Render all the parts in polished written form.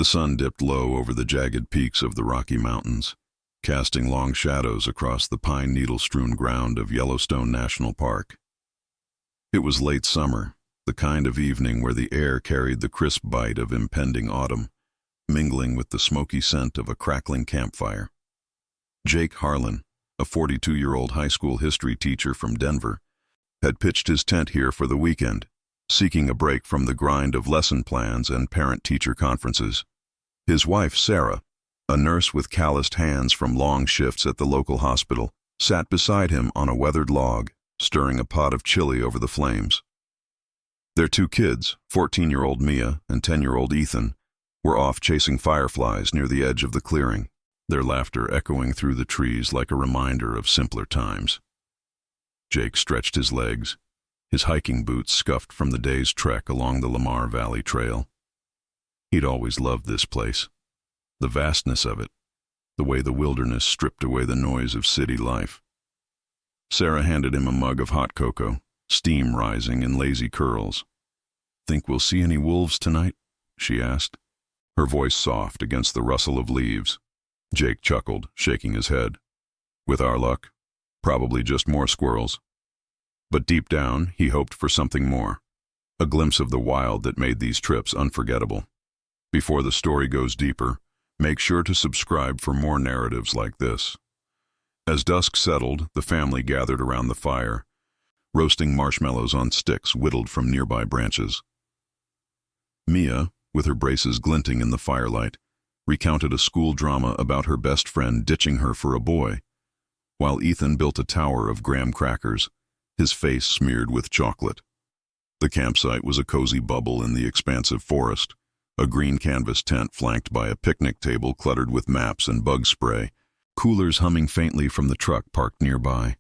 The sun dipped low over the jagged peaks of the Rocky Mountains, casting long shadows across the pine needle-strewn ground of Yellowstone National Park. It was late summer, the kind of evening where the air carried the crisp bite of impending autumn, mingling with the smoky scent of a crackling campfire. Jake Harlan, a 42-year-old high school history teacher from Denver, had pitched his tent here for the weekend, seeking a break from the grind of lesson plans and parent-teacher conferences. His wife, Sarah, a nurse with calloused hands from long shifts at the local hospital, sat beside him on a weathered log, stirring a pot of chili over the flames. Their two kids, 14-year-old Mia and 10-year-old Ethan, were off chasing fireflies near the edge of the clearing, their laughter echoing through the trees like a reminder of simpler times. Jake stretched his legs, his hiking boots scuffed from the day's trek along the Lamar Valley Trail. He'd always loved this place, the vastness of it, the way the wilderness stripped away the noise of city life. Sarah handed him a mug of hot cocoa, steam rising in lazy curls. "Think we'll see any wolves tonight?" she asked, her voice soft against the rustle of leaves. Jake chuckled, shaking his head. "With our luck, probably just more squirrels." But deep down, he hoped for something more, a glimpse of the wild that made these trips unforgettable. Before the story goes deeper, make sure to subscribe for more narratives like this. As dusk settled, the family gathered around the fire, roasting marshmallows on sticks whittled from nearby branches. Mia, with her braces glinting in the firelight, recounted a school drama about her best friend ditching her for a boy, while Ethan built a tower of graham crackers, his face smeared with chocolate. The campsite was a cozy bubble in the expansive forest, a green canvas tent flanked by a picnic table cluttered with maps and bug spray, coolers humming faintly from the truck parked nearby.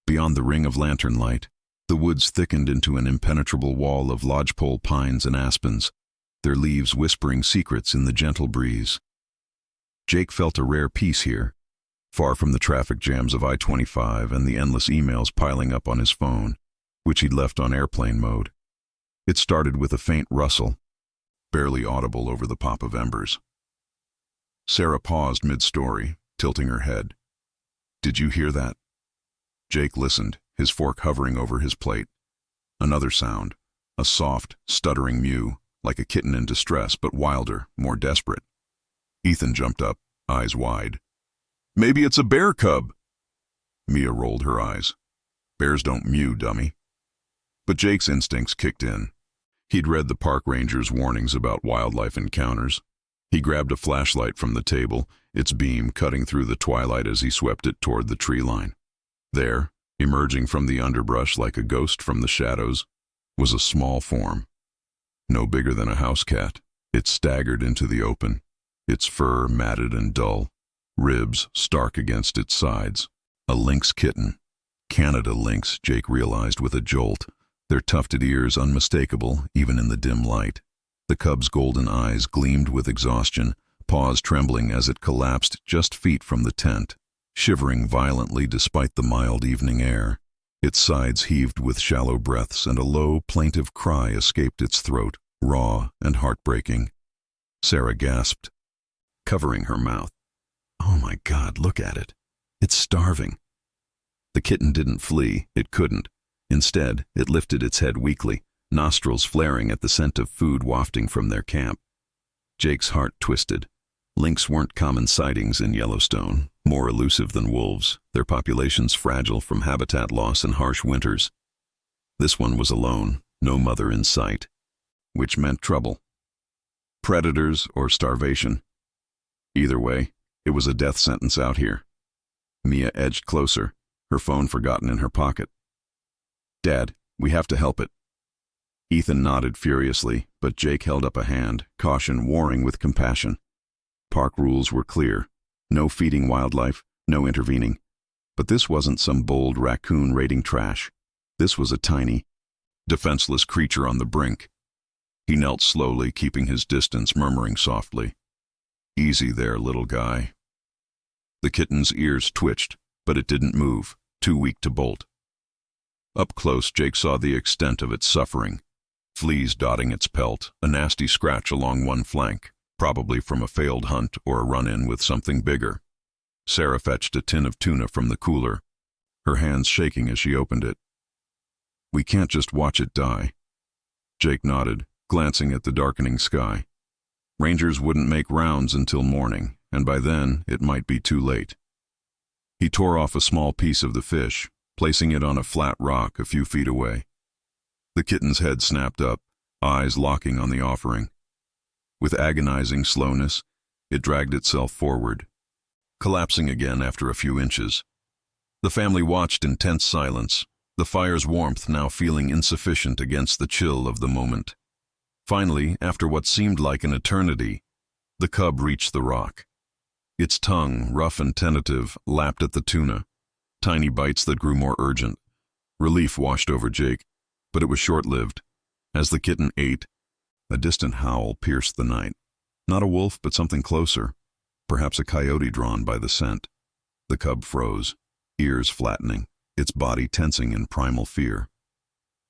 Beyond the ring of lantern light, the woods thickened into an impenetrable wall of lodgepole pines and aspens, their leaves whispering secrets in the gentle breeze. Jake felt a rare peace here, far from the traffic jams of I-25 and the endless emails piling up on his phone, which he'd left on airplane mode. It started with a faint rustle, barely audible over the pop of embers. Sarah paused mid-story, tilting her head. "Did you hear that?" Jake listened, his fork hovering over his plate. Another sound, a soft, stuttering mew, like a kitten in distress, but wilder, more desperate. Ethan jumped up, eyes wide. "Maybe it's a bear cub." Mia rolled her eyes. "Bears don't mew, dummy." But Jake's instincts kicked in. He'd read the park ranger's warnings about wildlife encounters. He grabbed a flashlight from the table, its beam cutting through the twilight as he swept it toward the tree line. There, emerging from the underbrush like a ghost from the shadows, was a small form. No bigger than a house cat, it staggered into the open, its fur matted and dull, ribs stark against its sides. A lynx kitten. Canada lynx, Jake realized with a jolt, their tufted ears unmistakable even in the dim light. The cub's golden eyes gleamed with exhaustion, paws trembling as it collapsed just feet from the tent, shivering violently despite the mild evening air. Its sides heaved with shallow breaths, and a low, plaintive cry escaped its throat, raw and heartbreaking. Sarah gasped, covering her mouth. "Oh my God, look at it. It's starving." The kitten didn't flee, it couldn't. Instead, it lifted its head weakly, nostrils flaring at the scent of food wafting from their camp. Jake's heart twisted. Lynx weren't common sightings in Yellowstone, more elusive than wolves, their populations fragile from habitat loss and harsh winters. This one was alone, no mother in sight, which meant trouble. Predators or starvation. Either way, it was a death sentence out here. Mia edged closer, her phone forgotten in her pocket. "Dad, we have to help it." Ethan nodded furiously, but Jake held up a hand, caution warring with compassion. Park rules were clear. No feeding wildlife, no intervening. But this wasn't some bold raccoon raiding trash. This was a tiny, defenseless creature on the brink. He knelt slowly, keeping his distance, murmuring softly, "Easy there, little guy." The kitten's ears twitched, but it didn't move, too weak to bolt. Up close, Jake saw the extent of its suffering. Fleas dotting its pelt, a nasty scratch along one flank, probably from a failed hunt or a run-in with something bigger. Sarah fetched a tin of tuna from the cooler, her hands shaking as she opened it. "We can't just watch it die." Jake nodded, glancing at the darkening sky. Rangers wouldn't make rounds until morning, and by then it might be too late. He tore off a small piece of the fish, placing it on a flat rock a few feet away. The kitten's head snapped up, eyes locking on the offering. With agonizing slowness, it dragged itself forward, collapsing again after a few inches. The family watched in tense silence, the fire's warmth now feeling insufficient against the chill of the moment. Finally, after what seemed like an eternity, the cub reached the rock. Its tongue, rough and tentative, lapped at the tuna, tiny bites that grew more urgent. Relief washed over Jake, but it was short-lived. As the kitten ate, a distant howl pierced the night. Not a wolf, but something closer, perhaps a coyote drawn by the scent. The cub froze, ears flattening, its body tensing in primal fear.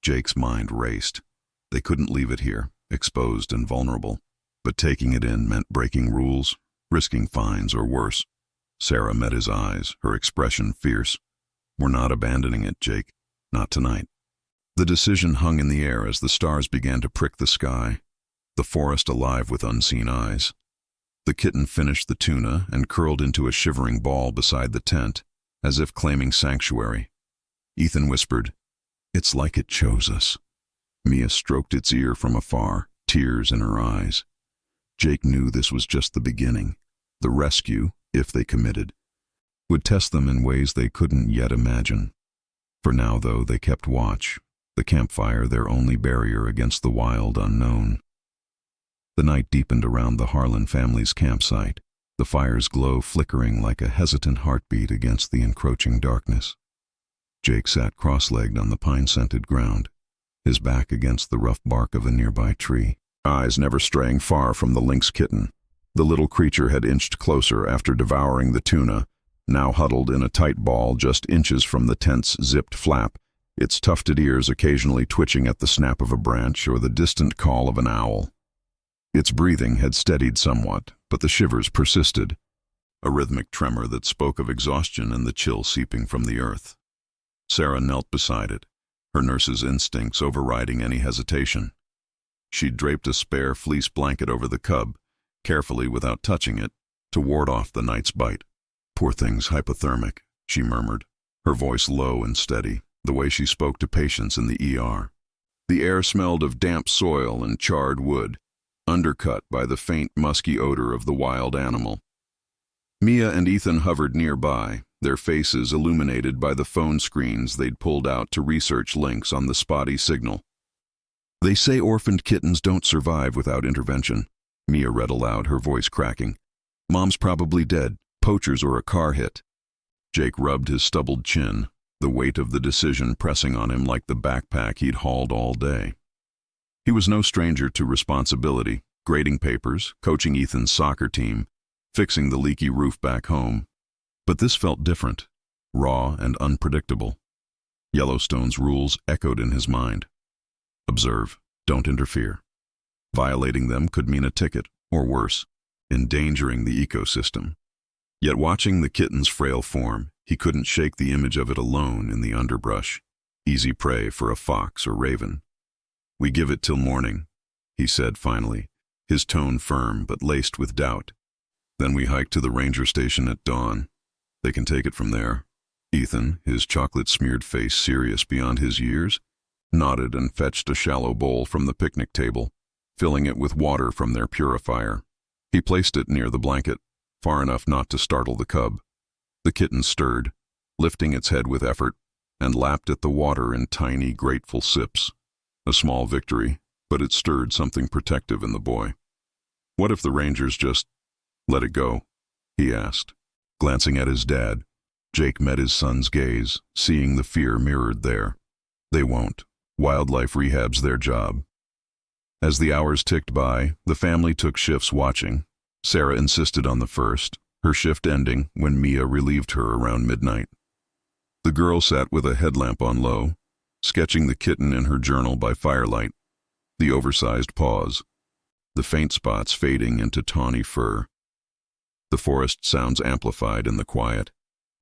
Jake's mind raced. They couldn't leave it here, exposed and vulnerable, but taking it in meant breaking rules, risking fines or worse. Sarah met his eyes, her expression fierce. "We're not abandoning it, Jake. Not tonight." The decision hung in the air as the stars began to prick the sky, the forest alive with unseen eyes. The kitten finished the tuna and curled into a shivering ball beside the tent, as if claiming sanctuary. Ethan whispered, "It's like it chose us." Mia stroked its ear from afar, tears in her eyes. Jake knew this was just the beginning. The rescue, if they committed, would test them in ways they couldn't yet imagine. For now, though, they kept watch, the campfire their only barrier against the wild unknown. The night deepened around the Harlan family's campsite, the fire's glow flickering like a hesitant heartbeat against the encroaching darkness. Jake sat cross-legged on the pine-scented ground, his back against the rough bark of a nearby tree, eyes never straying far from the Lynx kitten. The little creature had inched closer after devouring the tuna, now huddled in a tight ball just inches from the tent's zipped flap, its tufted ears occasionally twitching at the snap of a branch or the distant call of an owl. Its breathing had steadied somewhat, but the shivers persisted, a rhythmic tremor that spoke of exhaustion and the chill seeping from the earth. Sarah knelt beside it, her nurse's instincts overriding any hesitation. She'd draped a spare fleece blanket over the cub, carefully without touching it, to ward off the night's bite. "Poor thing's hypothermic," she murmured, her voice low and steady, the way she spoke to patients in the ER. The air smelled of damp soil and charred wood, undercut by the faint, musky odor of the wild animal. Mia and Ethan hovered nearby, their faces illuminated by the phone screens they'd pulled out to research Lynx on the spotty signal. "They say orphaned kittens don't survive without intervention," Mia read aloud, her voice cracking. "Mom's probably dead, poachers or a car hit." Jake rubbed his stubbled chin, the weight of the decision pressing on him like the backpack he'd hauled all day. He was no stranger to responsibility, grading papers, coaching Ethan's soccer team, fixing the leaky roof back home. But this felt different, raw and unpredictable. Yellowstone's rules echoed in his mind. Observe, don't interfere. Violating them could mean a ticket, or worse, endangering the ecosystem. Yet watching the kitten's frail form, he couldn't shake the image of it alone in the underbrush, easy prey for a fox or raven. "We give it till morning," he said finally, his tone firm but laced with doubt. "Then we hike to the ranger station at dawn. They can take it from there." Ethan, his chocolate-smeared face serious beyond his years, nodded and fetched a shallow bowl from the picnic table, filling it with water from their purifier. He placed it near the blanket, far enough not to startle the cub. The kitten stirred, lifting its head with effort, and lapped at the water in tiny, grateful sips. A small victory, but it stirred something protective in the boy. "What if the rangers just let it go?" he asked. Glancing at his dad, Jake met his son's gaze, seeing the fear mirrored there. "They won't. Wildlife rehab's their job." As the hours ticked by, the family took shifts watching. Sarah insisted on the first, her shift ending when Mia relieved her around midnight. The girl sat with a headlamp on low, sketching the kitten in her journal by firelight, the oversized paws, the faint spots fading into tawny fur. The forest sounds amplified in the quiet,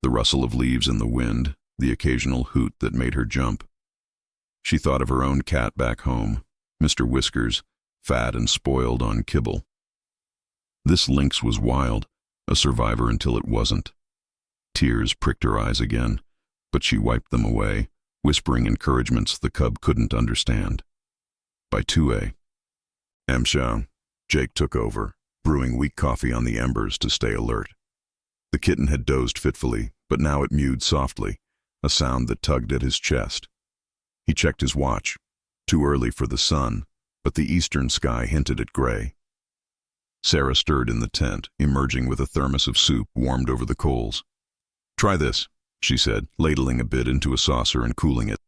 the rustle of leaves in the wind, the occasional hoot that made her jump. She thought of her own cat back home, Mr. Whiskers, fat and spoiled on kibble. This lynx was wild, a survivor until it wasn't. Tears pricked her eyes again, but she wiped them away, whispering encouragements the cub couldn't understand. By 2 a.m., Jake took over, brewing weak coffee on the embers to stay alert. The kitten had dozed fitfully, but now it mewed softly, a sound that tugged at his chest. He checked his watch. Too early for the sun, but the eastern sky hinted at gray. Sarah stirred in the tent, emerging with a thermos of soup warmed over the coals. "Try this," she said, ladling a bit into a saucer and cooling it.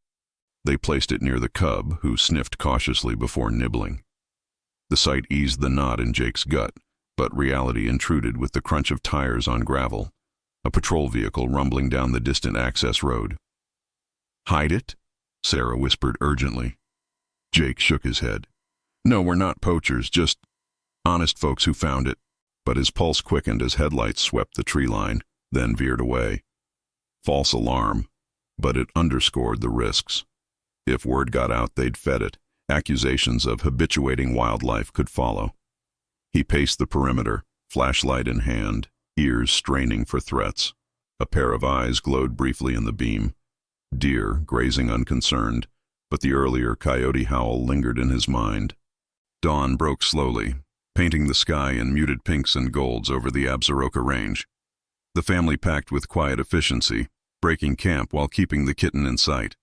They placed it near the cub, who sniffed cautiously before nibbling. The sight eased the knot in Jake's gut, but reality intruded with the crunch of tires on gravel, a patrol vehicle rumbling down the distant access road. "Hide it?" Sarah whispered urgently. Jake shook his head. "No, we're not poachers, just honest folks who found it." But his pulse quickened as headlights swept the tree line, then veered away. False alarm, but it underscored the risks. If word got out they'd fed it, accusations of habituating wildlife could follow. He paced the perimeter, flashlight in hand, ears straining for threats. A pair of eyes glowed briefly in the beam. Deer grazing unconcerned, but the earlier coyote howl lingered in his mind. Dawn broke slowly, painting the sky in muted pinks and golds over the Absaroka Range. The family packed with quiet efficiency, breaking camp while keeping the kitten in sight.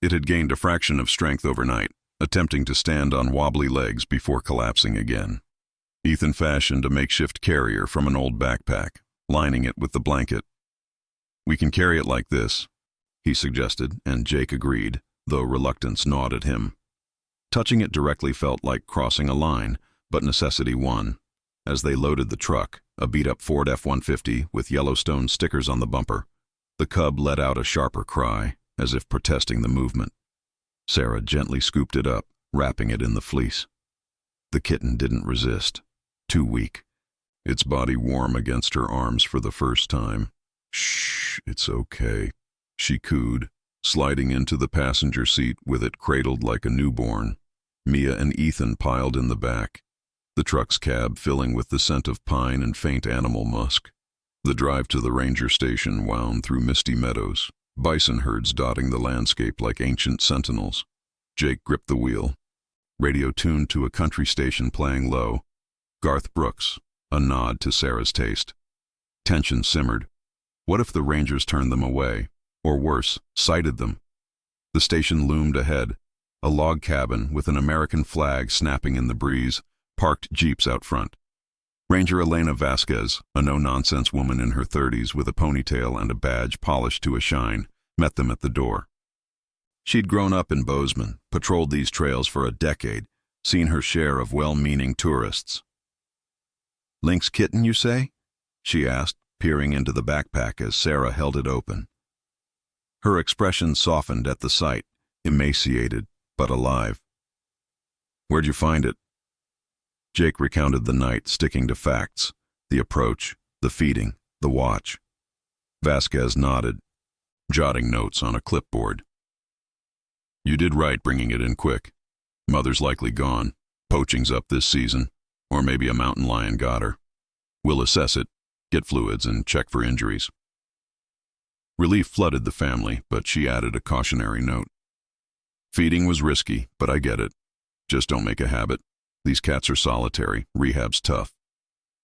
It had gained a fraction of strength overnight, attempting to stand on wobbly legs before collapsing again. Ethan fashioned a makeshift carrier from an old backpack, lining it with the blanket. "We can carry it like this," he suggested, and Jake agreed, though reluctance gnawed at him. Touching it directly felt like crossing a line, but necessity won. As they loaded the truck, a beat-up Ford F-150 with Yellowstone stickers on the bumper, the cub let out a sharper cry, as if protesting the movement. Sarah gently scooped it up, wrapping it in the fleece. The kitten didn't resist. Too weak, its body warm against her arms for the first time. "Shh, it's okay," she cooed, sliding into the passenger seat with it cradled like a newborn. Mia and Ethan piled in the back, the truck's cab filling with the scent of pine and faint animal musk. The drive to the ranger station wound through misty meadows, bison herds dotting the landscape like ancient sentinels. Jake gripped the wheel, radio tuned to a country station playing low. Garth Brooks, a nod to Sarah's taste. Tension simmered. What if the rangers turned them away, or worse, sighted them? The station loomed ahead, a log cabin with an American flag snapping in the breeze, parked jeeps out front. Ranger Elena Vasquez, a no-nonsense woman in her 30s with a ponytail and a badge polished to a shine, met them at the door. She'd grown up in Bozeman, patrolled these trails for a decade, seen her share of well-meaning tourists. "Lynx kitten, you say?" she asked, peering into the backpack as Sarah held it open. Her expression softened at the sight, emaciated but alive. "Where'd you find it?" Jake recounted the night, sticking to facts, the approach, the feeding, the watch. Vasquez nodded, jotting notes on a clipboard. "You did right bringing it in quick. Mother's likely gone. Poaching's up this season, or maybe a mountain lion got her. We'll assess it, get fluids, and check for injuries." Relief flooded the family, but she added a cautionary note. "Feeding was risky, but I get it. Just don't make a habit. These cats are solitary. Rehab's tough."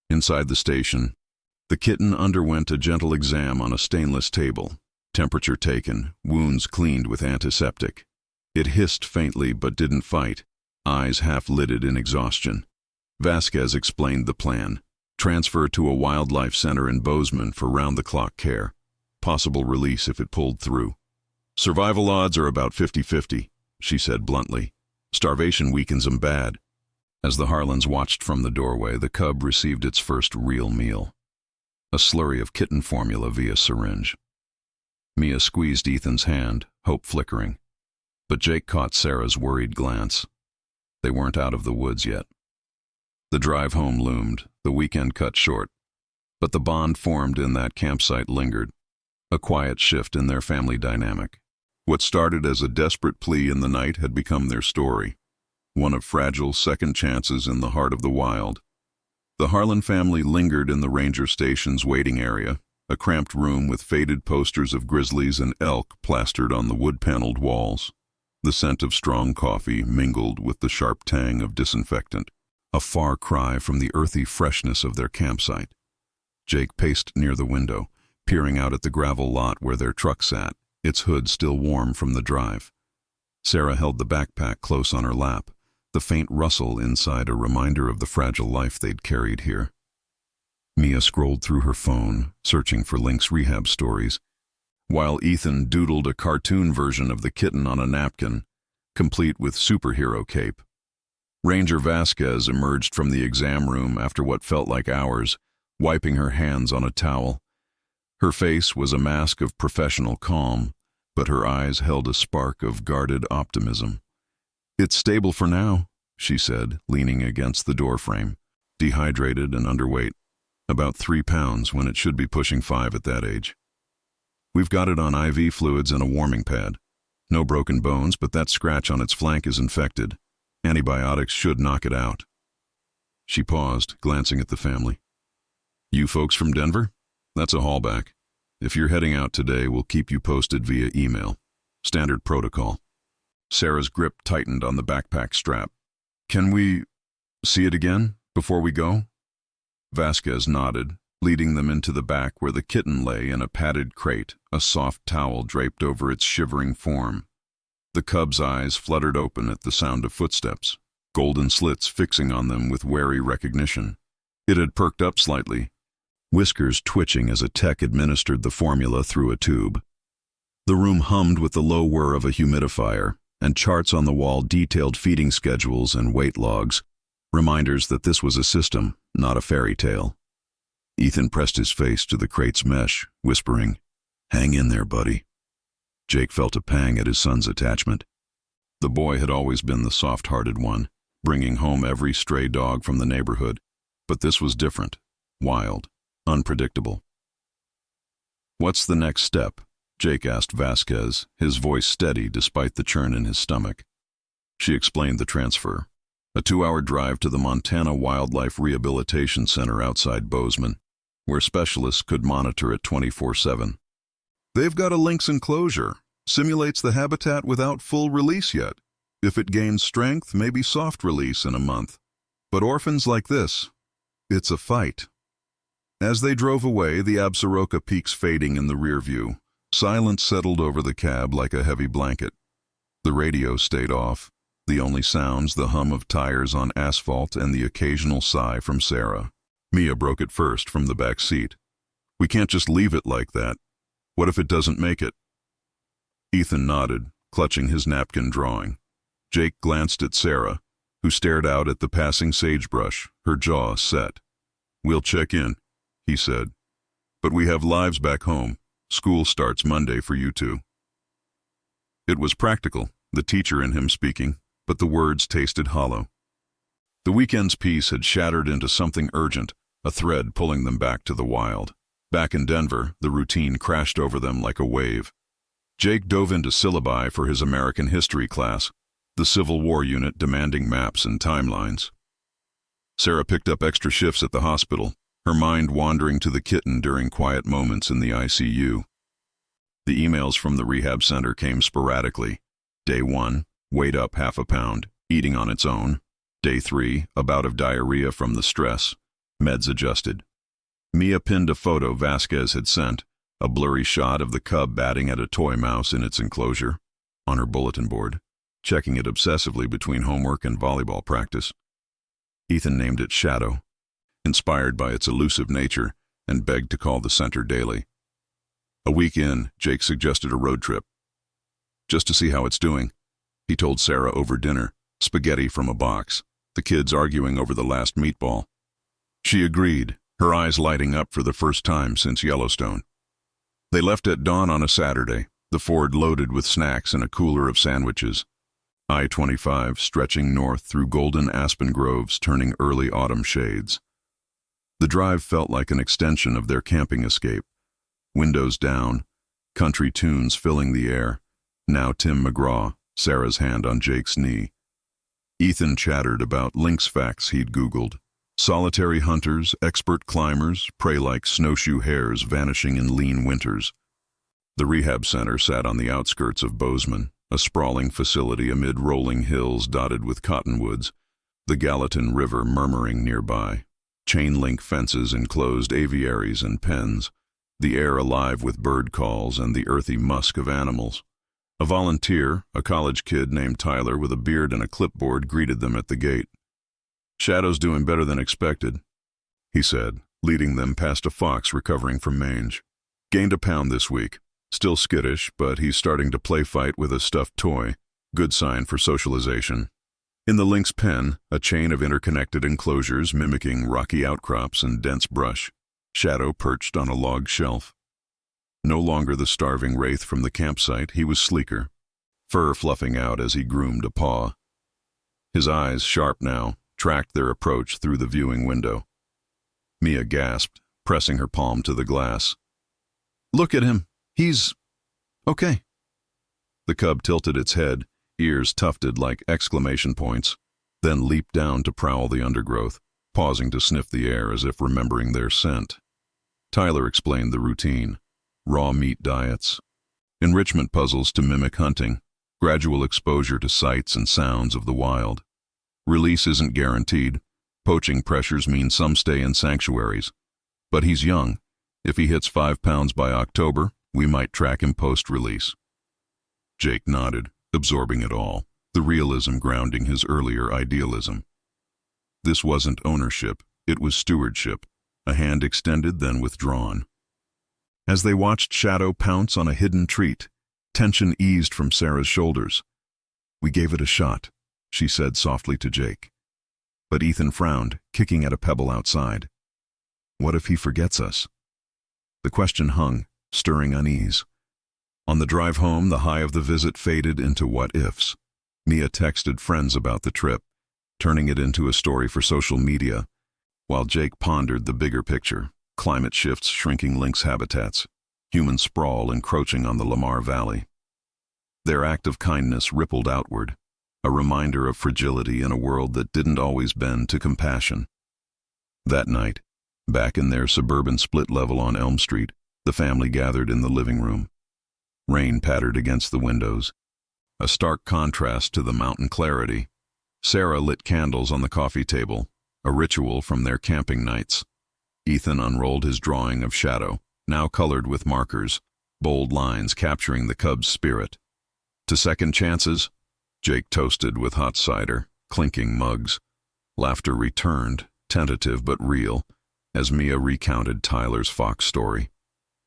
Inside the station, the kitten underwent a gentle exam on a stainless table. Temperature taken, wounds cleaned with antiseptic. It hissed faintly but didn't fight, eyes half-lidded in exhaustion. Vasquez explained the plan. Transfer to a wildlife center in Bozeman for round-the-clock care. Possible release if it pulled through. "Survival odds are about 50-50, she said bluntly. "Starvation weakens 'em bad." As the Harlans watched from the doorway, the cub received its first real meal. A slurry of kitten formula via syringe. Mia squeezed Ethan's hand, hope flickering. But Jake caught Sarah's worried glance. They weren't out of the woods yet. The drive home loomed, the weekend cut short. But the bond formed in that campsite lingered, a quiet shift in their family dynamic. What started as a desperate plea in the night had become their story, one of fragile second chances in the heart of the wild. The Harlan family lingered in the ranger station's waiting area, a cramped room with faded posters of grizzlies and elk plastered on the wood-paneled walls. The scent of strong coffee mingled with the sharp tang of disinfectant, a far cry from the earthy freshness of their campsite. Jake paced near the window, peering out at the gravel lot where their truck sat, its hood still warm from the drive. Sarah held the backpack close on her lap, the faint rustle inside a reminder of the fragile life they'd carried here. Mia scrolled through her phone, searching for Lynx rehab stories, while Ethan doodled a cartoon version of the kitten on a napkin, complete with superhero cape. Ranger Vasquez emerged from the exam room after what felt like hours, wiping her hands on a towel. Her face was a mask of professional calm, but her eyes held a spark of guarded optimism. "It's stable for now," she said, leaning against the doorframe, dehydrated and underweight, about 3 pounds when it should be pushing 5 at that age. "We've got it on IV fluids and a warming pad. No broken bones, but that scratch on its flank is infected. Antibiotics should knock it out." She paused, glancing at the family. "You folks from Denver? That's a haulback. If you're heading out today, we'll keep you posted via email. Standard protocol." Sarah's grip tightened on the backpack strap. "Can we see it again before we go?" Vasquez nodded, leading them into the back where the kitten lay in a padded crate, a soft towel draped over its shivering form. The cub's eyes fluttered open at the sound of footsteps, golden slits fixing on them with wary recognition. It had perked up slightly, whiskers twitching as a tech administered the formula through a tube. The room hummed with the low whir of a humidifier, and charts on the wall detailed feeding schedules and weight logs, reminders that this was a system, not a fairy tale. Ethan pressed his face to the crate's mesh, whispering, "Hang in there, buddy." Jake felt a pang at his son's attachment. The boy had always been the soft-hearted one, bringing home every stray dog from the neighborhood, but this was different, wild, unpredictable. "What's the next step?" Jake asked Vasquez, his voice steady despite the churn in his stomach. She explained the transfer. A 2-hour drive to the Montana Wildlife Rehabilitation Center outside Bozeman, where specialists could monitor it 24/7. "They've got a lynx enclosure. Simulates the habitat without full release yet. If it gains strength, maybe soft release in a month. But orphans like this, it's a fight." As they drove away, the Absaroka peaks fading in the rear view, silence settled over the cab like a heavy blanket. The radio stayed off, the only sounds the hum of tires on asphalt and the occasional sigh from Sarah. Mia broke it first from the back seat. "We can't just leave it like that. What if it doesn't make it?" Ethan nodded, clutching his napkin drawing. Jake glanced at Sarah, who stared out at the passing sagebrush, her jaw set. "We'll check in," he said. "But we have lives back home. School starts Monday for you two." It was practical, the teacher in him speaking, but the words tasted hollow. The weekend's peace had shattered into something urgent, a thread pulling them back to the wild. Back in Denver, the routine crashed over them like a wave. Jake dove into syllabi for his American history class, the Civil War unit demanding maps and timelines. Sarah picked up extra shifts at the hospital, her mind wandering to the kitten during quiet moments in the ICU. The emails from the rehab center came sporadically. Day 1, weight up 0.5 pound, eating on its own. Day 3, a bout of diarrhea from the stress, meds adjusted. Mia pinned a photo Vasquez had sent, a blurry shot of the cub batting at a toy mouse in its enclosure, on her bulletin board, checking it obsessively between homework and volleyball practice. Ethan named it Shadow, inspired by its elusive nature, and begged to call the center daily. A week in, Jake suggested a road trip. "Just to see how it's doing," he told Sarah over dinner, spaghetti from a box, the kids arguing over the last meatball. She agreed, her eyes lighting up for the first time since Yellowstone. They left at dawn on a Saturday, the Ford loaded with snacks and a cooler of sandwiches. I-25 stretching north through golden aspen groves turning early autumn shades. The drive felt like an extension of their camping escape. Windows down, country tunes filling the air. Now Tim McGraw, Sarah's hand on Jake's knee. Ethan chattered about Lynx facts he'd Googled. Solitary hunters, expert climbers, prey like snowshoe hares vanishing in lean winters. The rehab center sat on the outskirts of Bozeman, a sprawling facility amid rolling hills dotted with cottonwoods, the Gallatin River murmuring nearby. Chain-link fences enclosed aviaries and pens, the air alive with bird calls and the earthy musk of animals. A volunteer, a college kid named Tyler with a beard and a clipboard, greeted them at the gate. "Shadow's doing better than expected," he said, leading them past a fox recovering from mange. "Gained a pound this week. Still skittish, but he's starting to play fight with a stuffed toy. Good sign for socialization." In the Lynx pen, a chain of interconnected enclosures mimicking rocky outcrops and dense brush, Shadow perched on a log shelf. No longer the starving wraith from the campsite, he was sleeker, fur fluffing out as he groomed a paw. His eyes, sharp now, tracked their approach through the viewing window. Mia gasped, pressing her palm to the glass. "Look at him. He's okay." The cub tilted its head, ears tufted like exclamation points, then leaped down to prowl the undergrowth, pausing to sniff the air as if remembering their scent. Tyler explained the routine. Raw meat diets, enrichment puzzles to mimic hunting, gradual exposure to sights and sounds of the wild. Release isn't guaranteed. Poaching pressures mean some stay in sanctuaries. But he's young. If he hits 5 pounds by October, we might track him post-release. Jake nodded, absorbing it all, the realism grounding his earlier idealism. This wasn't ownership, it was stewardship, a hand extended then withdrawn. As they watched Shadow pounce on a hidden treat, tension eased from Sarah's shoulders. "We gave it a shot," she said softly to Jake. But Ethan frowned, kicking at a pebble outside. What if he forgets us? The question hung, stirring unease. On the drive home, the high of the visit faded into what-ifs. Mia texted friends about the trip, turning it into a story for social media, while Jake pondered the bigger picture. Climate shifts shrinking lynx habitats, human sprawl encroaching on the Lamar Valley. Their act of kindness rippled outward, a reminder of fragility in a world that didn't always bend to compassion. That night, back in their suburban split level on Elm Street, the family gathered in the living room. Rain pattered against the windows, a stark contrast to the mountain clarity. Sarah lit candles on the coffee table, a ritual from their camping nights. Ethan unrolled his drawing of Shadow, now colored with markers, bold lines capturing the cub's spirit. To second chances, Jake toasted with hot cider, clinking mugs. Laughter returned, tentative but real, as Mia recounted Tyler's fox story.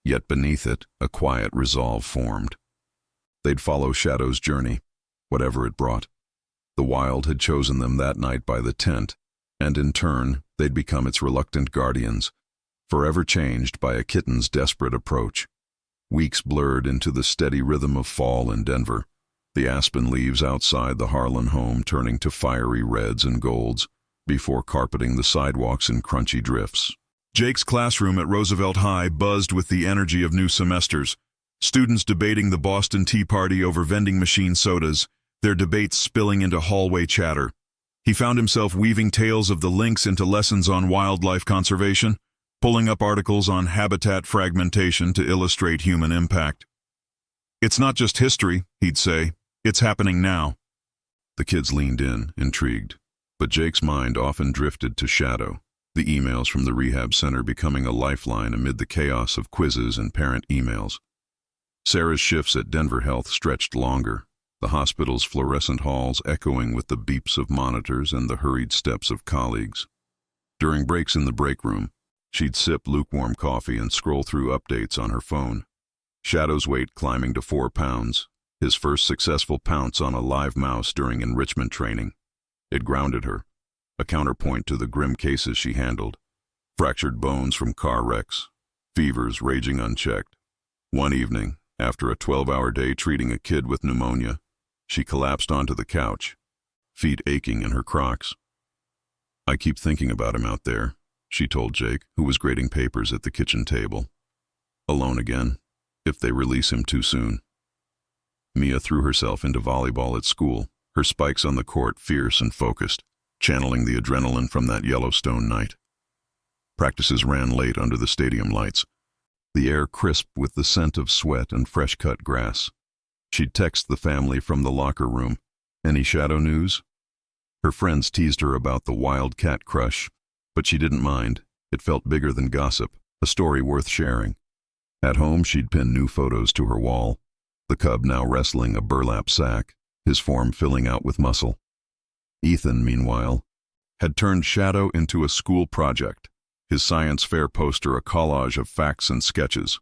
Yet beneath it, a quiet resolve formed. They'd follow Shadow's journey, whatever it brought. The wild had chosen them that night by the tent, and in turn, they'd become its reluctant guardians, forever changed by a kitten's desperate approach. Weeks blurred into the steady rhythm of fall in Denver, the aspen leaves outside the Harlan home turning to fiery reds and golds, before carpeting the sidewalks in crunchy drifts. Jake's classroom at Roosevelt High buzzed with the energy of new semesters, students debating the Boston Tea Party over vending machine sodas, their debates spilling into hallway chatter. He found himself weaving tales of the Lynx into lessons on wildlife conservation, pulling up articles on habitat fragmentation to illustrate human impact. "It's not just history," he'd say. "It's happening now." The kids leaned in, intrigued, but Jake's mind often drifted to Shadow, the emails from the rehab center becoming a lifeline amid the chaos of quizzes and parent emails. Sarah's shifts at Denver Health stretched longer, the hospital's fluorescent halls echoing with the beeps of monitors and the hurried steps of colleagues. During breaks in the break room, she'd sip lukewarm coffee and scroll through updates on her phone. Shadow's weight climbing to 4 pounds, his first successful pounce on a live mouse during enrichment training. It grounded her, a counterpoint to the grim cases she handled. Fractured bones from car wrecks, fevers raging unchecked. One evening, after a 12-hour day treating a kid with pneumonia, She collapsed onto the couch, feet aching in her Crocs. "I keep thinking about him out there," she told Jake, who was grading papers at the kitchen table. "Alone again, if they release him too soon." Mia threw herself into volleyball at school, her spikes on the court fierce and focused, channeling the adrenaline from that Yellowstone night. Practices ran late under the stadium lights, the air crisp with the scent of sweat and fresh-cut grass. She'd text the family from the locker room. "Any Shadow news?" Her friends teased her about the Wildcat crush, but she didn't mind. It felt bigger than gossip, a story worth sharing. At home, she'd pinned new photos to her wall, the cub now wrestling a burlap sack, his form filling out with muscle. Ethan, meanwhile, had turned Shadow into a school project, his science fair poster a collage of facts and sketches.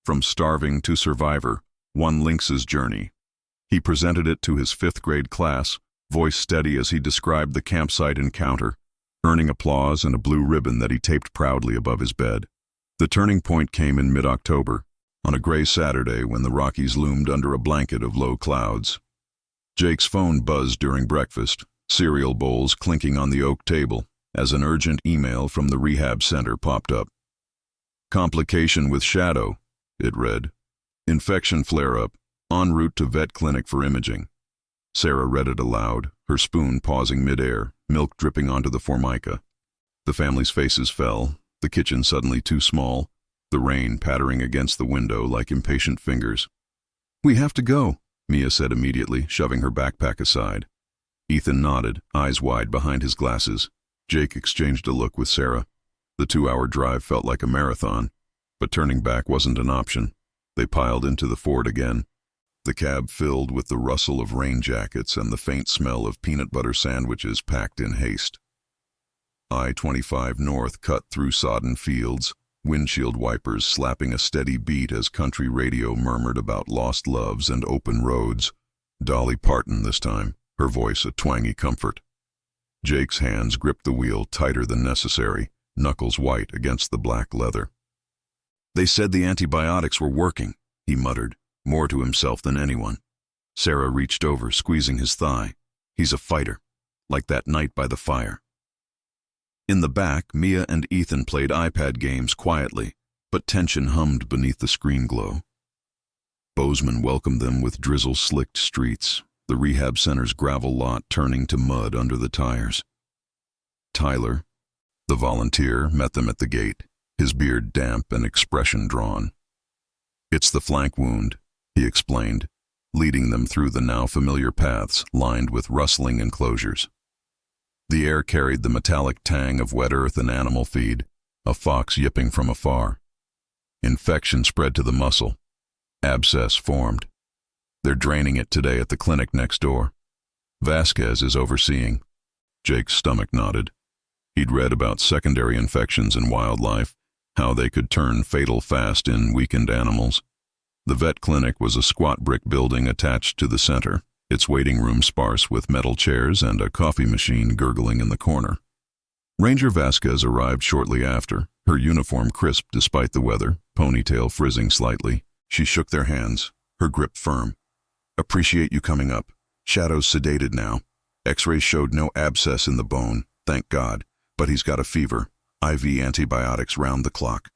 From starving to survivor, one Lynx's journey. He presented it to his fifth-grade class, voice steady as he described the campsite encounter, earning applause and a blue ribbon that he taped proudly above his bed. The turning point came in mid-October, on a gray Saturday when the Rockies loomed under a blanket of low clouds. Jake's phone buzzed during breakfast, cereal bowls clinking on the oak table, as an urgent email from the rehab center popped up. "Complication with Shadow," it read. "Infection flare-up, en route to vet clinic for imaging." Sarah read it aloud, her spoon pausing midair, milk dripping onto the formica. The family's faces fell, the kitchen suddenly too small, the rain pattering against the window like impatient fingers. "We have to go," Mia said immediately, shoving her backpack aside. Ethan nodded, eyes wide behind his glasses. Jake exchanged a look with Sarah. The 2-hour drive felt like a marathon, but turning back wasn't an option. They piled into the Ford again, the cab filled with the rustle of rain jackets and the faint smell of peanut butter sandwiches packed in haste. I-25 North cut through sodden fields, windshield wipers slapping a steady beat as country radio murmured about lost loves and open roads. Dolly Parton this time, her voice a twangy comfort. Jake's hands gripped the wheel tighter than necessary, knuckles white against the black leather. "They said the antibiotics were working," he muttered, more to himself than anyone. Sarah reached over, squeezing his thigh. "He's a fighter, like that night by the fire." In the back, Mia and Ethan played iPad games quietly, but tension hummed beneath the screen glow. Bozeman welcomed them with drizzle-slicked streets, the rehab center's gravel lot turning to mud under the tires. Tyler, the volunteer, met them at the gate, his beard damp and expression drawn. "It's the flank wound," he explained, leading them through the now familiar paths lined with rustling enclosures. The air carried the metallic tang of wet earth and animal feed, a fox yipping from afar. Infection spread to the muscle. Abscess formed. "They're draining it today at the clinic next door. Vasquez is overseeing." Jake's stomach nodded. He'd read about secondary infections in wildlife, how they could turn fatal fast in weakened animals. The vet clinic was a squat brick building attached to the center, its waiting room sparse with metal chairs and a coffee machine gurgling in the corner. Ranger Vasquez arrived shortly after, her uniform crisp despite the weather, ponytail frizzing slightly. She shook their hands, her grip firm. "Appreciate you coming up. Shadow's sedated now. X-rays showed no abscess in the bone, thank God, but he's got a fever. IV antibiotics round the clock."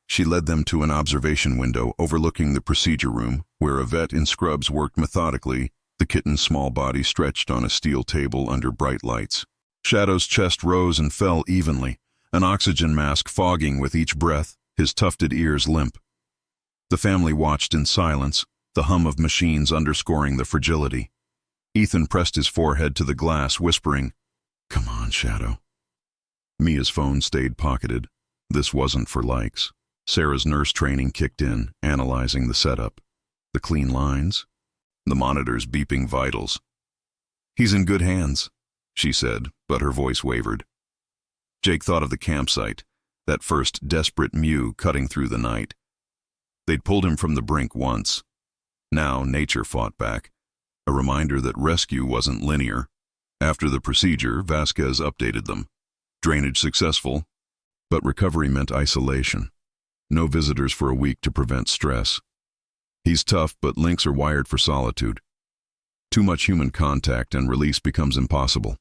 She led them to an observation window overlooking the procedure room, where a vet in scrubs worked methodically, the kitten's small body stretched on a steel table under bright lights. Shadow's chest rose and fell evenly, an oxygen mask fogging with each breath, his tufted ears limp. The family watched in silence, the hum of machines underscoring the fragility. Ethan pressed his forehead to the glass, whispering, "Come on, Shadow." Mia's phone stayed pocketed. This wasn't for likes. Sarah's nurse training kicked in, analyzing the setup. The clean lines, the monitors beeping vitals. "He's in good hands," she said, but her voice wavered. Jake thought of the campsite, that first desperate mew cutting through the night. They'd pulled him from the brink once. Now nature fought back, a reminder that rescue wasn't linear. After the procedure, Vasquez updated them. Drainage successful, but recovery meant isolation. No visitors for a week to prevent stress. "He's tough, but Lynx are wired for solitude." Too much human contact and release becomes impossible.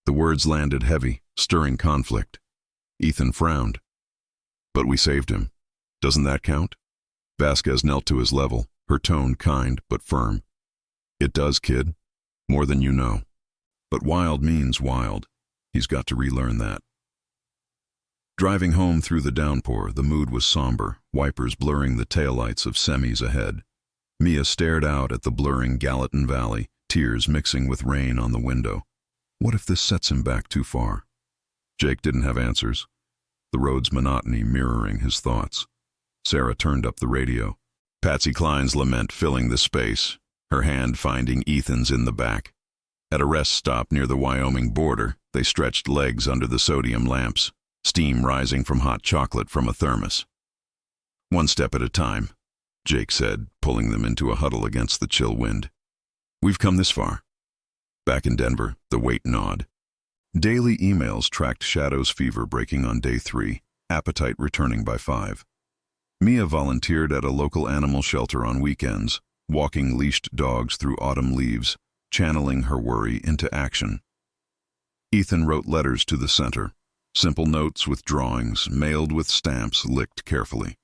The words landed heavy, stirring conflict. Ethan frowned. But we saved him. Doesn't that count? Vasquez knelt to his level, her tone kind but firm. It does, kid. More than you know. But wild means wild. He's got to relearn that. Driving home through the downpour, the mood was somber, wipers blurring the taillights of semis ahead. Mia stared out at the blurring Gallatin Valley, tears mixing with rain on the window. What if this sets him back too far? Jake didn't have answers, the road's monotony mirroring his thoughts. Sarah turned up the radio. Patsy Cline's lament filling the space, her hand finding Ethan's in the back. At a rest stop near the Wyoming border, they stretched legs under the sodium lamps, steam rising from hot chocolate from a thermos. One step at a time, Jake said, pulling them into a huddle against the chill wind. We've come this far. Back in Denver, the weight gnawed. Daily emails tracked Shadow's fever breaking on day 3, appetite returning by 5. Mia volunteered at a local animal shelter on weekends, walking leashed dogs through autumn leaves, channeling her worry into action. Ethan wrote letters to the center, simple notes with drawings, mailed with stamps licked carefully.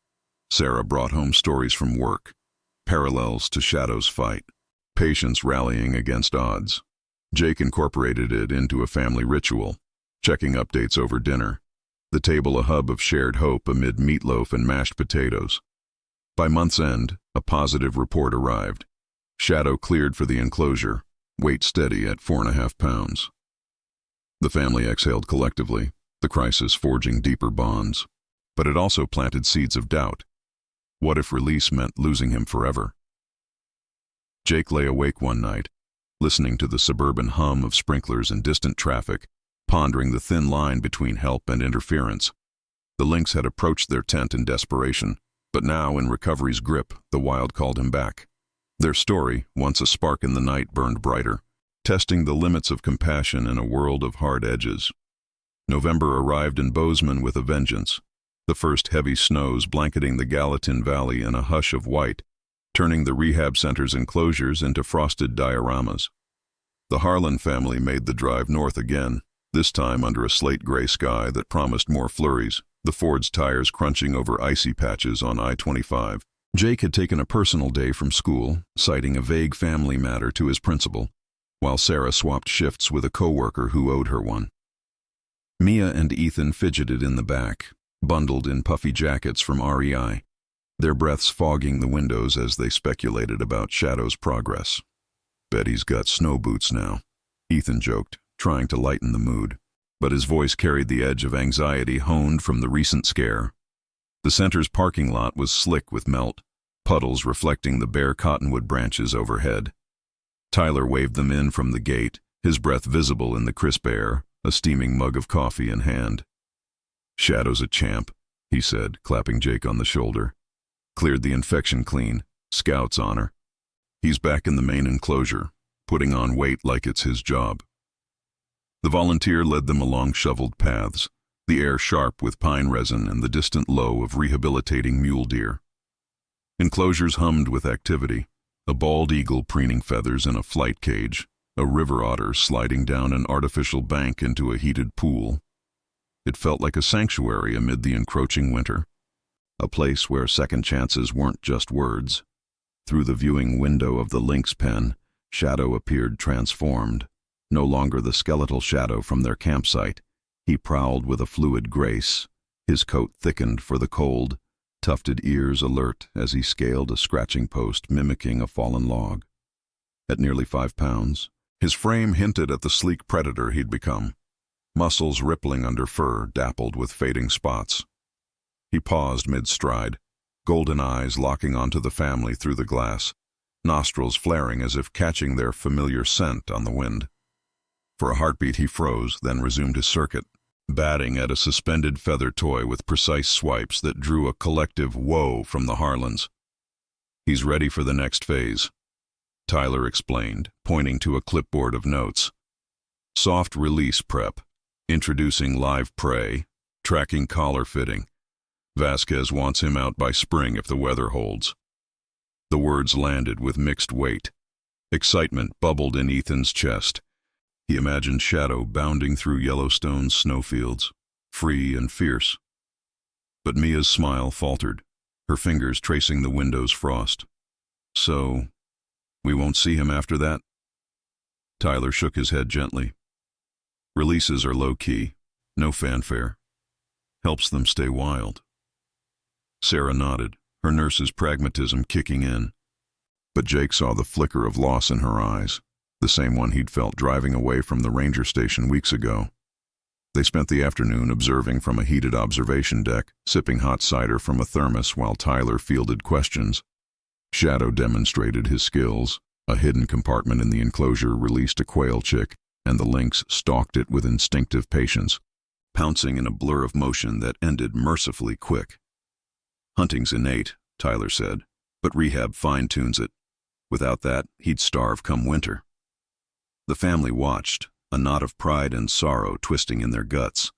Sarah brought home stories from work, parallels to Shadow's fight, patients rallying against odds. Jake incorporated it into a family ritual, checking updates over dinner, the table a hub of shared hope amid meatloaf and mashed potatoes. By month's end, a positive report arrived. Shadow cleared for the enclosure, weight steady at 4.5 pounds. The family exhaled collectively, the crisis forging deeper bonds. But it also planted seeds of doubt. What if release meant losing him forever? Jake lay awake one night, listening to the suburban hum of sprinklers and distant traffic, pondering the thin line between help and interference. The Lynx had approached their tent in desperation, but now, in recovery's grip, the wild called him back. Their story, once a spark in the night, burned brighter, testing the limits of compassion in a world of hard edges. November arrived in Bozeman with a vengeance, the first heavy snows blanketing the Gallatin Valley in a hush of white, turning the rehab center's enclosures into frosted dioramas. The Harlan family made the drive north again, this time under a slate-gray sky that promised more flurries, the Ford's tires crunching over icy patches on I-25. Jake had taken a personal day from school, citing a vague family matter to his principal, while Sarah swapped shifts with a coworker who owed her one. Mia and Ethan fidgeted in the back, bundled in puffy jackets from REI, their breaths fogging the windows as they speculated about Shadow's progress. Bet he's got snow boots now, Ethan joked, trying to lighten the mood, but his voice carried the edge of anxiety honed from the recent scare. The center's parking lot was slick with melt, puddles reflecting the bare cottonwood branches overhead. Tyler waved them in from the gate, his breath visible in the crisp air, a steaming mug of coffee in hand. Shadow's a champ, he said, clapping Jake on the shoulder. Cleared the infection clean, Scout's honor. He's back in the main enclosure, putting on weight like it's his job. The volunteer led them along shoveled paths, the air sharp with pine resin and the distant low of rehabilitating mule deer. Enclosures hummed with activity, a bald eagle preening feathers in a flight cage, a river otter sliding down an artificial bank into a heated pool. It felt like a sanctuary amid the encroaching winter, a place where second chances weren't just words. Through the viewing window of the Lynx pen, Shadow appeared transformed. No longer the skeletal Shadow from their campsite, he prowled with a fluid grace, his coat thickened for the cold, tufted ears alert as he scaled a scratching post mimicking a fallen log. At nearly 5 pounds, his frame hinted at the sleek predator he'd become, muscles rippling under fur dappled with fading spots. He paused mid-stride, golden eyes locking onto the family through the glass, nostrils flaring as if catching their familiar scent on the wind. For a heartbeat he froze, then resumed his circuit, batting at a suspended feather toy with precise swipes that drew a collective whoa from the Harlans. He's ready for the next phase, Tyler explained, pointing to a clipboard of notes. Soft release prep, introducing live prey, tracking collar fitting. Vasquez wants him out by spring if the weather holds. The words landed with mixed weight. Excitement bubbled in Ethan's chest. He imagined Shadow bounding through Yellowstone's snowfields, free and fierce. But Mia's smile faltered, her fingers tracing the window's frost. So, we won't see him after that? Tyler shook his head gently. Releases are low-key, no fanfare. Helps them stay wild. Sarah nodded, her nurse's pragmatism kicking in. But Jake saw the flicker of loss in her eyes, the same one he'd felt driving away from the ranger station weeks ago. They spent the afternoon observing from a heated observation deck, sipping hot cider from a thermos while Tyler fielded questions. Shadow demonstrated his skills. A hidden compartment in the enclosure released a quail chick, and the lynx stalked it with instinctive patience, pouncing in a blur of motion that ended mercifully quick. Hunting's innate, Tyler said, but rehab fine-tunes it. Without that, he'd starve come winter. The family watched, a knot of pride and sorrow twisting in their guts.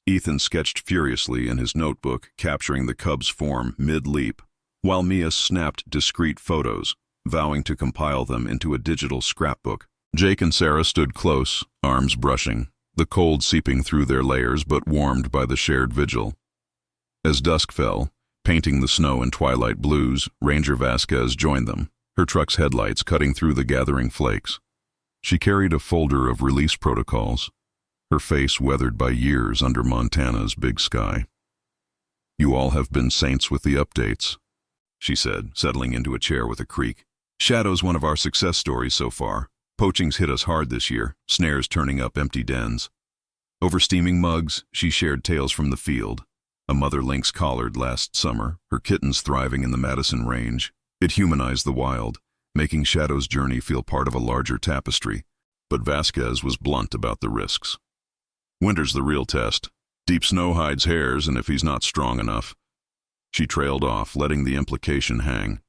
Ethan sketched furiously in his notebook, capturing the cub's form mid-leap, while Mia snapped discreet photos, vowing to compile them into a digital scrapbook. Jake and Sarah stood close, arms brushing, the cold seeping through their layers but warmed by the shared vigil. As dusk fell, painting the snow in twilight blues, Ranger Vasquez joined them, her truck's headlights cutting through the gathering flakes. She carried a folder of release protocols, her face weathered by years under Montana's big sky. "You all have been saints with the updates," she said, settling into a chair with a creak. "Shadow's one of our success stories so far. Poaching's hit us hard this year, snares turning up empty dens. Over steaming mugs, she shared tales from the field. A mother lynx collared last summer, her kittens thriving in the Madison Range. It humanized the wild, making Shadow's journey feel part of a larger tapestry. But Vasquez was blunt about the risks. "Winter's the real test. Deep snow hides hairs, and if he's not strong enough." She trailed off, letting the implication hang.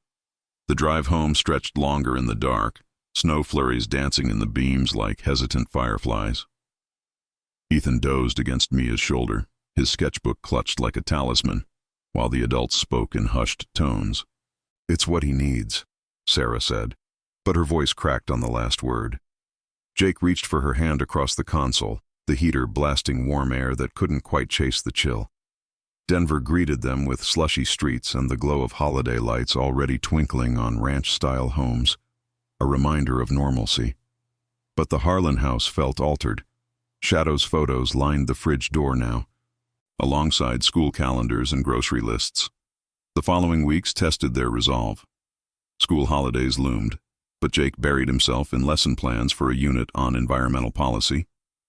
The drive home stretched longer in the dark, snow flurries dancing in the beams like hesitant fireflies. Ethan dozed against Mia's shoulder, his sketchbook clutched like a talisman, while the adults spoke in hushed tones. "It's what he needs," Sarah said, but her voice cracked on the last word. Jake reached for her hand across the console, the heater blasting warm air that couldn't quite chase the chill. Denver greeted them with slushy streets and the glow of holiday lights already twinkling on ranch-style homes, a reminder of normalcy. But the Harlan house felt altered. Shadow's photos lined the fridge door now, alongside school calendars and grocery lists. The following weeks tested their resolve. School holidays loomed, but Jake buried himself in lesson plans for a unit on environmental policy,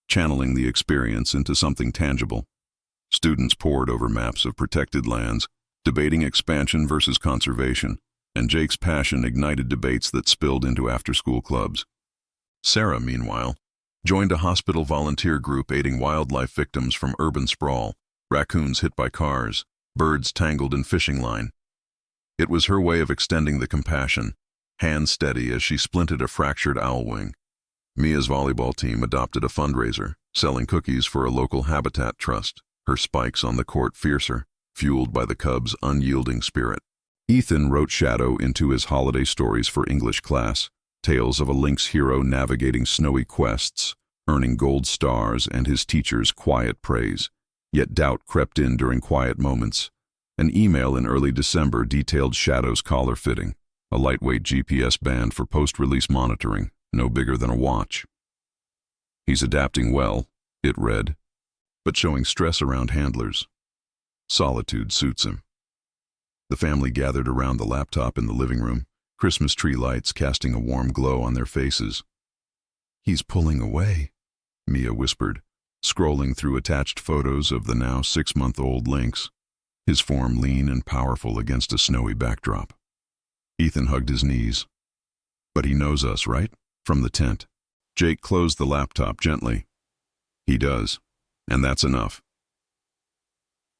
channeling the experience into something tangible. Students pored over maps of protected lands, debating expansion versus conservation, and Jake's passion ignited debates that spilled into after-school clubs. Sarah, meanwhile, joined a hospital volunteer group aiding wildlife victims from urban sprawl, raccoons hit by cars, birds tangled in fishing line. It was her way of extending the compassion, hands steady as she splinted a fractured owl wing. Mia's volleyball team adopted a fundraiser, selling cookies for a local habitat trust, her spikes on the court fiercer, fueled by the cub's unyielding spirit. Ethan wrote Shadow into his holiday stories for English class, tales of a lynx hero navigating snowy quests, earning gold stars and his teacher's quiet praise. Yet doubt crept in during quiet moments. An email in early December detailed Shadow's collar fitting, a lightweight GPS band for post-release monitoring, no bigger than a watch. "He's adapting well," it read, but showing stress around handlers. Solitude suits him. The family gathered around the laptop in the living room, Christmas tree lights casting a warm glow on their faces. "He's pulling away," Mia whispered, scrolling through attached photos of the now 6-month-old lynx, his form lean and powerful against a snowy backdrop. Ethan hugged his knees. "But he knows us, right? From the tent." Jake closed the laptop gently. "He does, and that's enough."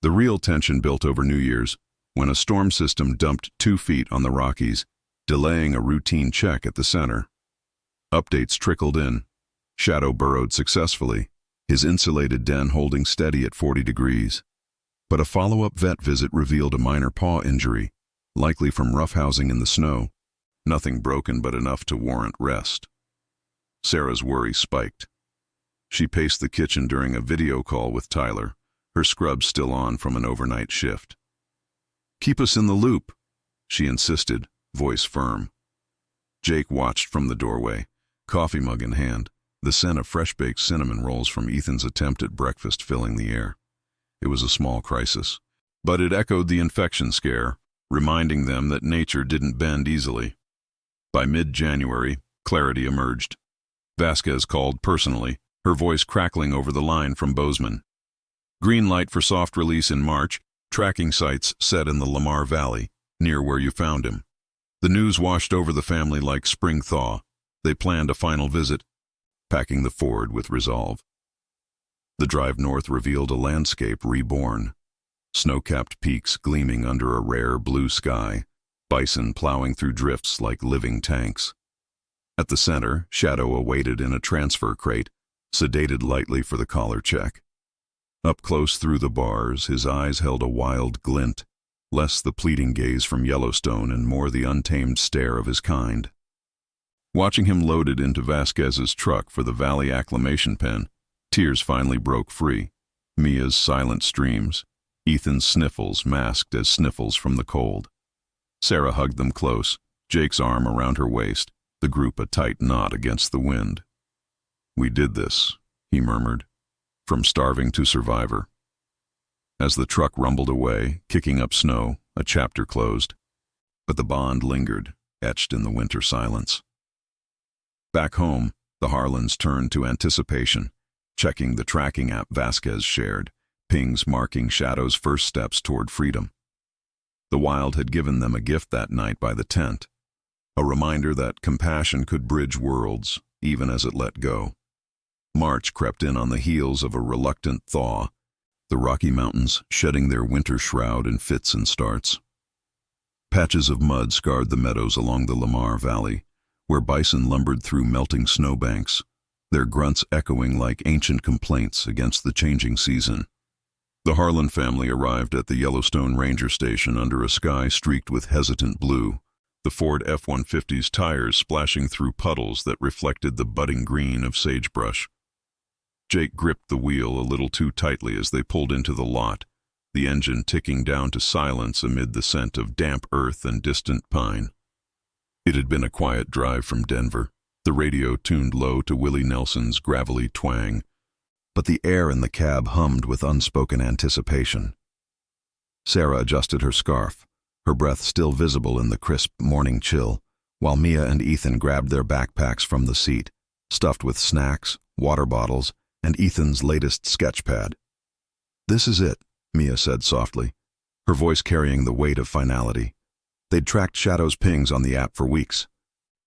The real tension built over New Year's, when a storm system dumped 2 feet on the Rockies, delaying a routine check at the center. Updates trickled in. Shadow burrowed successfully, his insulated den holding steady at 40 degrees. But a follow-up vet visit revealed a minor paw injury, likely from roughhousing in the snow. nothing broken but enough to warrant rest. Sarah's worry spiked. She paced the kitchen during a video call with Tyler, her scrubs still on from an overnight shift. "Keep us in the loop," she insisted, voice firm. Jake watched from the doorway, coffee mug in hand, the scent of fresh-baked cinnamon rolls from Ethan's attempt at breakfast filling the air. It was a small crisis, but it echoed the infection scare, reminding them that nature didn't bend easily. By mid-January, clarity emerged. Vasquez called personally, her voice crackling over the line from Bozeman. Green light for soft release in March, tracking sites set in the Lamar Valley, near where you found him. The news washed over the family like spring thaw. They planned a final visit, packing the Ford with resolve. The drive north revealed a landscape reborn. Snow-capped peaks gleaming under a rare blue sky, bison plowing through drifts like living tanks. At the center, Shadow awaited in a transfer crate, sedated lightly for the collar check. Up close through the bars, his eyes held a wild glint, less the pleading gaze from Yellowstone and more the untamed stare of his kind. Watching him loaded into Vasquez's truck for the Valley Acclimation Pen, tears finally broke free. Mia's silent streams, Ethan's sniffles masked as sniffles from the cold. Sarah hugged them close, Jake's arm around her waist, the group a tight knot against the wind. "We did this," he murmured, "from starving to survivor." As the truck rumbled away, kicking up snow, a chapter closed. But the bond lingered, etched in the winter silence. Back home, the Harlans turned to anticipation, checking the tracking app Vasquez shared, pings marking Shadow's first steps toward freedom. The wild had given them a gift that night by the tent, a reminder that compassion could bridge worlds, even as it let go. March crept in on the heels of a reluctant thaw, the Rocky Mountains shedding their winter shroud in fits and starts. Patches of mud scarred the meadows along the Lamar Valley, where bison lumbered through melting snowbanks, their grunts echoing like ancient complaints against the changing season. The Harlan family arrived at the Yellowstone Ranger Station under a sky streaked with hesitant blue, the Ford F-150's tires splashing through puddles that reflected the budding green of sagebrush. Jake gripped the wheel a little too tightly as they pulled into the lot, the engine ticking down to silence amid the scent of damp earth and distant pine. It had been a quiet drive from Denver, the radio tuned low to Willie Nelson's gravelly twang, but the air in the cab hummed with unspoken anticipation. Sarah adjusted her scarf, her breath still visible in the crisp morning chill, while Mia and Ethan grabbed their backpacks from the seat, stuffed with snacks, water bottles, and Ethan's latest sketch pad. "This is it," Mia said softly, her voice carrying the weight of finality. They'd tracked Shadow's pings on the app for weeks,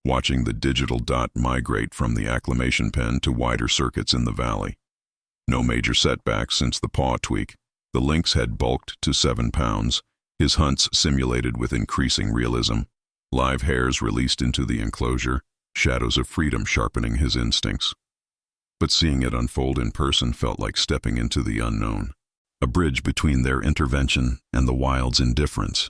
watching the digital dot migrate from the acclimation pen to wider circuits in the valley. No major setbacks since the paw tweak. The Lynx had bulked to 7 pounds, his hunts simulated with increasing realism, live hares released into the enclosure, shadows of freedom sharpening his instincts. But seeing it unfold in person felt like stepping into the unknown, a bridge between their intervention and the wild's indifference.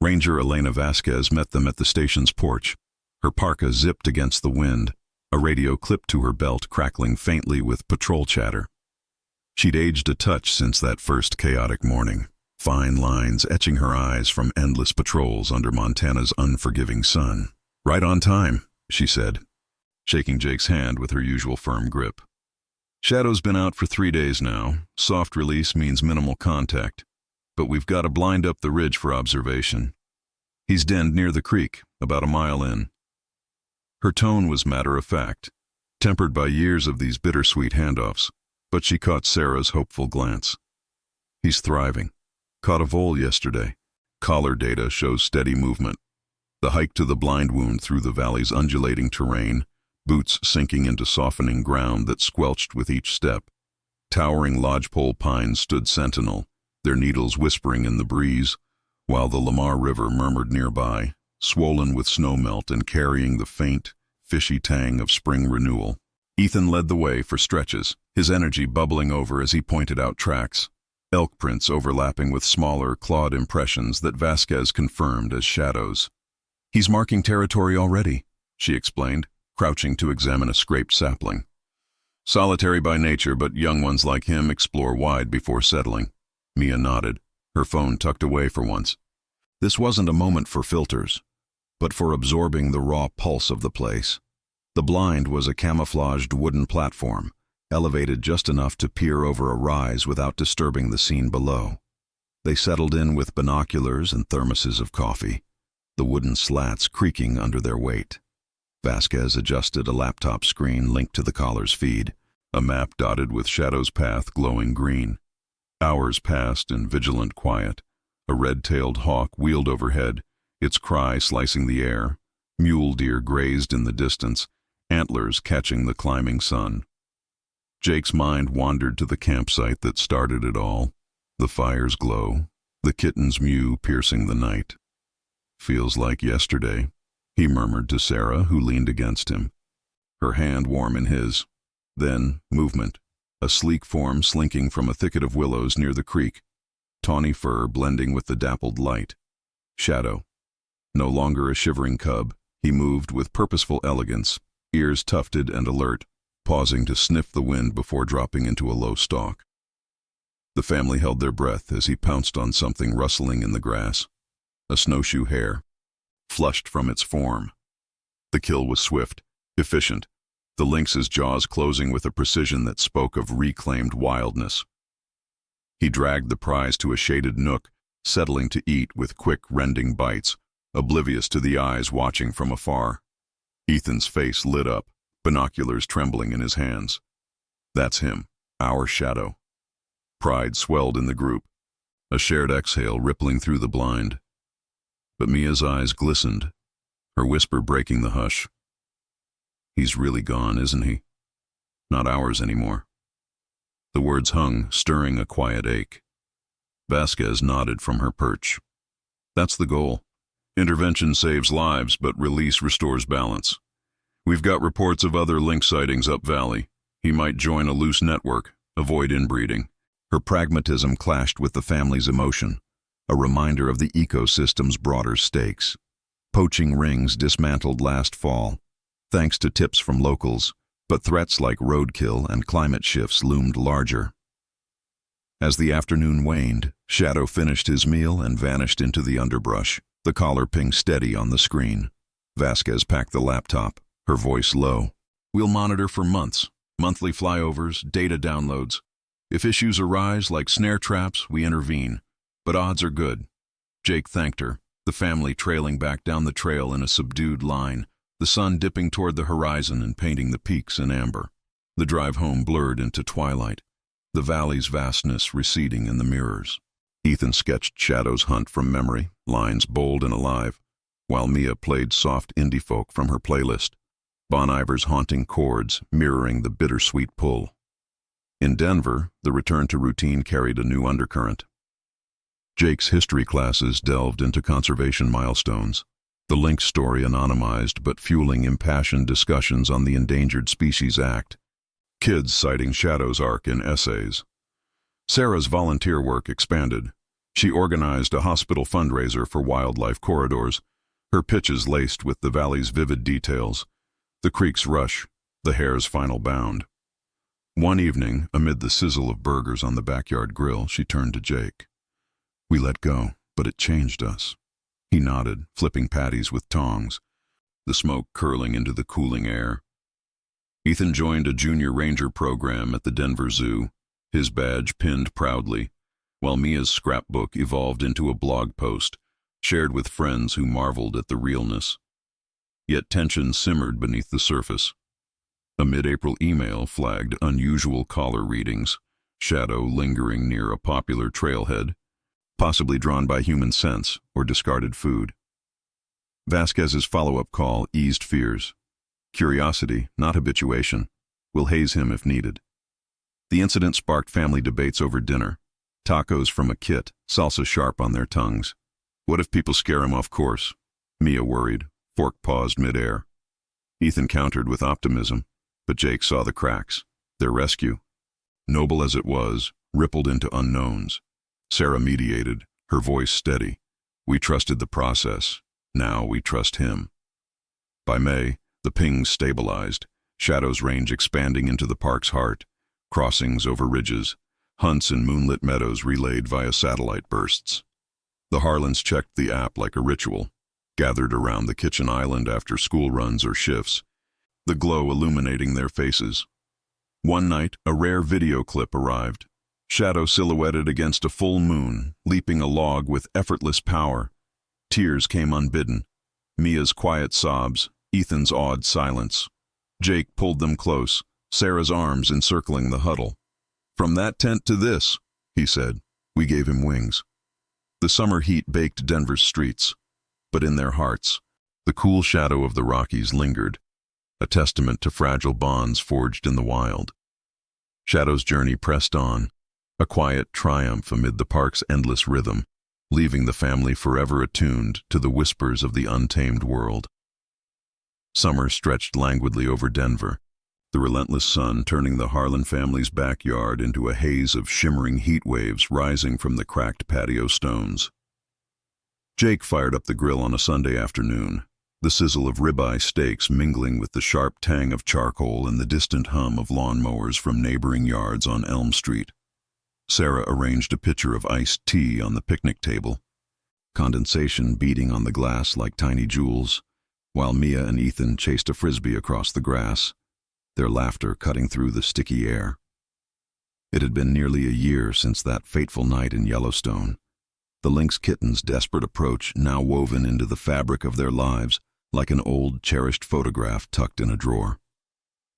Ranger Elena Vasquez met them at the station's porch, her parka zipped against the wind, a radio clipped to her belt crackling faintly with patrol chatter. She'd aged a touch since that first chaotic morning, fine lines etching her eyes from endless patrols under Montana's unforgiving sun. "Right on time," she said, shaking Jake's hand with her usual firm grip. "Shadow's been out for 3 days now. Soft release means minimal contact, but we've got to blind up the ridge for observation. He's denned near the creek, about a mile in." Her tone was matter-of-fact, tempered by years of these bittersweet handoffs, but she caught Sarah's hopeful glance. "He's thriving. Caught a vole yesterday. Collar data shows steady movement. The hike to the blind wound through the valley's undulating terrain, boots sinking into softening ground that squelched with each step. Towering lodgepole pines stood sentinel, their needles whispering in the breeze, while the Lamar River murmured nearby, swollen with snowmelt and carrying the faint, fishy tang of spring renewal. Ethan led the way for stretches, his energy bubbling over as he pointed out tracks, elk prints overlapping with smaller, clawed impressions that Vasquez confirmed as shadows. He's marking territory already, she explained, crouching to examine a scraped sapling. Solitary by nature, but young ones like him explore wide before settling. Mia nodded, her phone tucked away for once. This wasn't a moment for filters, but for absorbing the raw pulse of the place. The blind was a camouflaged wooden platform, elevated just enough to peer over a rise without disturbing the scene below. They settled in with binoculars and thermoses of coffee, the wooden slats creaking under their weight. Vasquez adjusted a laptop screen linked to the caller's feed, a map dotted with Shadow's path glowing green. Hours passed in vigilant quiet. A red-tailed hawk wheeled overhead, its cry slicing the air. Mule deer grazed in the distance, antlers catching the climbing sun. Jake's mind wandered to the campsite that started it all. The fire's glow, the kitten's mew piercing the night. "Feels like yesterday," he murmured to Sarah, who leaned against him, her hand warm in his. Then, movement, a sleek form slinking from a thicket of willows near the creek, tawny fur blending with the dappled light. Shadow. No longer a shivering cub, he moved with purposeful elegance, ears tufted and alert, pausing to sniff the wind before dropping into a low stalk. The family held their breath as he pounced on something rustling in the grass. A snowshoe hare, flushed from its form. The kill was swift, efficient, the lynx's jaws closing with a precision that spoke of reclaimed wildness. He dragged the prize to a shaded nook, settling to eat with quick, rending bites, oblivious to the eyes watching from afar. Ethan's face lit up, binoculars trembling in his hands. "That's him, our Shadow." Pride swelled in the group, a shared exhale rippling through the blind. But Mia's eyes glistened, her whisper breaking the hush. "He's really gone, isn't he? Not ours anymore." The words hung, stirring a quiet ache. Vasquez nodded from her perch. "That's the goal. Intervention saves lives, but release restores balance. We've got reports of other Lynx sightings up valley. He might join a loose network, avoid inbreeding." Her pragmatism clashed with the family's emotion, a reminder of the ecosystem's broader stakes. Poaching rings dismantled last fall, thanks to tips from locals, but threats like roadkill and climate shifts loomed larger. As the afternoon waned, Shadow finished his meal and vanished into the underbrush, the collar pinged steady on the screen. Vasquez packed the laptop, her voice low. "We'll monitor for months, monthly flyovers, data downloads. If issues arise like snare traps, we intervene, but odds are good." Jake thanked her, the family trailing back down the trail in a subdued line, the sun dipping toward the horizon and painting the peaks in amber. The drive home blurred into twilight, the valley's vastness receding in the mirrors. Ethan sketched Shadow's hunt from memory, lines bold and alive, while Mia played soft indie folk from her playlist, Bon Iver's haunting chords mirroring the bittersweet pull. In Denver, the return to routine carried a new undercurrent. Jake's history classes delved into conservation milestones, the Lynx story anonymized but fueling impassioned discussions on the Endangered Species Act. Kids citing Shadow's arc in essays. Sarah's volunteer work expanded. She organized a hospital fundraiser for wildlife corridors, her pitches laced with the valley's vivid details, the creek's rush, the hare's final bound. One evening, amid the sizzle of burgers on the backyard grill, she turned to Jake. "We let go, but it changed us." He nodded, flipping patties with tongs, the smoke curling into the cooling air. Ethan joined a junior ranger program at the Denver Zoo, his badge pinned proudly, while Mia's scrapbook evolved into a blog post, shared with friends who marveled at the realness. Yet tension simmered beneath the surface. A mid-April email flagged unusual caller readings, Shadow lingering near a popular trailhead, possibly drawn by human scents or discarded food. Vasquez's follow-up call eased fears. Curiosity, not habituation, will haze him if needed. The incident sparked family debates over dinner, tacos from a kit, salsa sharp on their tongues. What if people scare him off course? Mia worried, fork paused midair. Ethan countered with optimism, but Jake saw the cracks. Their rescue, noble as it was, rippled into unknowns. Sarah mediated, her voice steady. "We trusted the process. Now we trust him. By May, the pings stabilized, Shadow's range expanding into the park's heart, crossings over ridges, hunts in moonlit meadows relayed via satellite bursts. The Harlans checked the app like a ritual, gathered around the kitchen island after school runs or shifts, the glow illuminating their faces. One night, a rare video clip arrived. Shadow silhouetted against a full moon, leaping a log with effortless power. Tears came unbidden. Mia's quiet sobs, Ethan's awed silence. Jake pulled them close, Sarah's arms encircling the huddle. "From that tent to this," he said. "We gave him wings." The summer heat baked Denver's streets, but in their hearts, the cool shadow of the Rockies lingered, a testament to fragile bonds forged in the wild. Shadow's journey pressed on, a quiet triumph amid the park's endless rhythm, leaving the family forever attuned to the whispers of the untamed world. Summer stretched languidly over Denver, the relentless sun turning the Harlan family's backyard into a haze of shimmering heat waves rising from the cracked patio stones. Jake fired up the grill on a Sunday afternoon, the sizzle of ribeye steaks mingling with the sharp tang of charcoal and the distant hum of lawnmowers from neighboring yards on Elm Street. Sarah arranged a pitcher of iced tea on the picnic table, condensation beating on the glass like tiny jewels, while Mia and Ethan chased a frisbee across the grass, their laughter cutting through the sticky air. It had been nearly a year since that fateful night in Yellowstone, the Lynx kitten's desperate approach now woven into the fabric of their lives like an old, cherished photograph tucked in a drawer.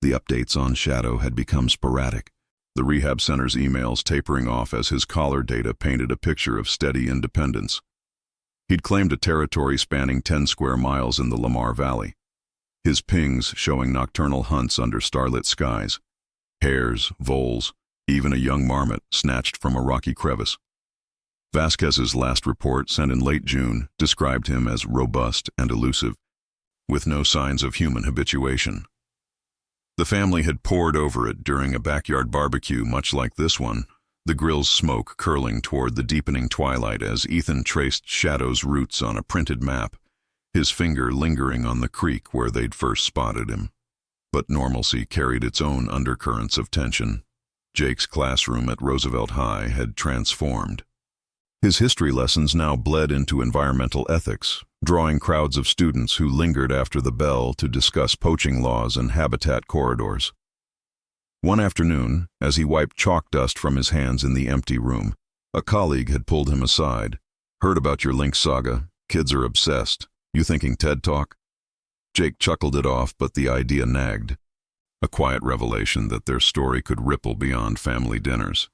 The updates on Shadow had become sporadic, the rehab center's emails tapering off as his collar data painted a picture of steady independence. He'd claimed a territory spanning 10 square miles in the Lamar Valley, his pings showing nocturnal hunts under starlit skies, hares, voles, even a young marmot snatched from a rocky crevice. Vasquez's last report, sent in late June, described him as robust and elusive, with no signs of human habituation. The family had pored over it during a backyard barbecue much like this one, the grill's smoke curling toward the deepening twilight as Ethan traced Shadow's routes on a printed map, his finger lingering on the creek where they'd first spotted him. But normalcy carried its own undercurrents of tension. Jake's classroom at Roosevelt High had transformed. His history lessons now bled into environmental ethics, drawing crowds of students who lingered after the bell to discuss poaching laws and habitat corridors. One afternoon, as he wiped chalk dust from his hands in the empty room, a colleague had pulled him aside. "Heard about your Lynx saga. Kids are obsessed. You thinking TED Talk?" Jake chuckled it off, but the idea nagged. A quiet revelation that their story could ripple beyond family dinners.